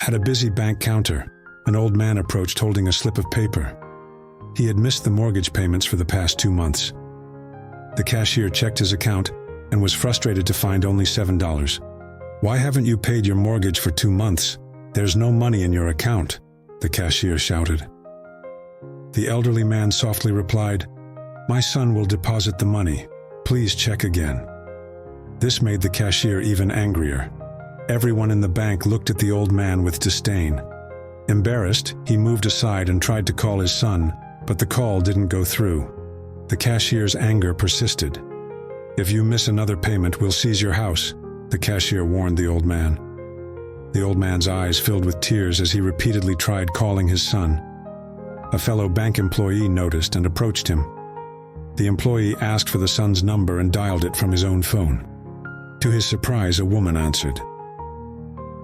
At a busy bank counter, an old man approached holding a slip of paper. He had missed the mortgage payments for the past 2 months. The cashier checked his account and was frustrated to find only $7. "Why haven't you paid your mortgage for 2 months? There's no money in your account," the cashier shouted. The elderly man softly replied, "My son will deposit the money. Please check again." This made the cashier even angrier. Everyone in the bank looked at the old man with disdain. Embarrassed, he moved aside and tried to call his son, but the call didn't go through. The cashier's anger persisted. "If you miss another payment, we'll seize your house," the cashier warned the old man. The old man's eyes filled with tears as he repeatedly tried calling his son. A fellow bank employee noticed and approached him. The employee asked for the son's number and dialed it from his own phone. To his surprise, a woman answered.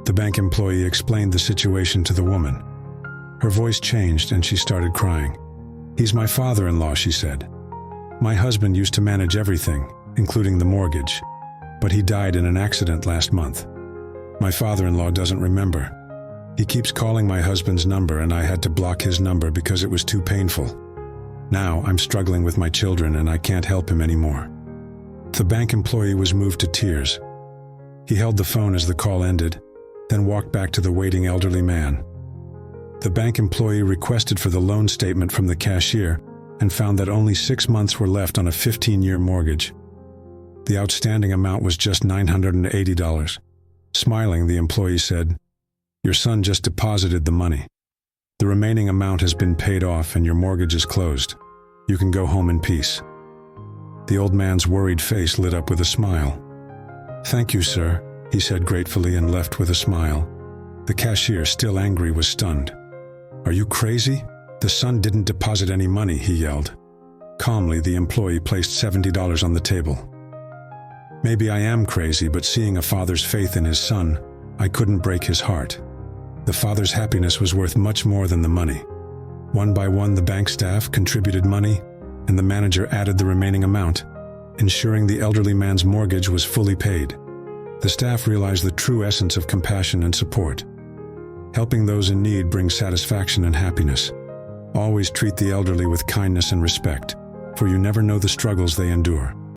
The bank employee explained the situation to the woman. Her voice changed and she started crying. "He's my father-in-law," she said. "My husband used to manage everything, including the mortgage, but he died in an accident last month. My father-in-law doesn't remember. He keeps calling my husband's number and I had to block his number because it was too painful. Now I'm struggling with my children and I can't help him anymore." The bank employee was moved to tears. He held the phone as the call ended, then walked back to the waiting elderly man. The bank employee requested for the loan statement from the cashier and found that only 6 months were left on a 15-year mortgage. The outstanding amount was just $980. Smiling, the employee said, "Your son just deposited the money. The remaining amount has been paid off and your mortgage is closed. You can go home in peace." The old man's worried face lit up with a smile. "Thank you, sir," he said gratefully and left with a smile. The cashier, still angry, was stunned. "Are you crazy? The son didn't deposit any money," he yelled. Calmly, the employee placed $70 on the table. "Maybe I am crazy, but seeing a father's faith in his son, I couldn't break his heart. The father's happiness was worth much more than the money." One by one, the bank staff contributed money, and the manager added the remaining amount, ensuring the elderly man's mortgage was fully paid. The staff realized the true essence of compassion and support. Helping those in need brings satisfaction and happiness. Always treat the elderly with kindness and respect, for you never know the struggles they endure.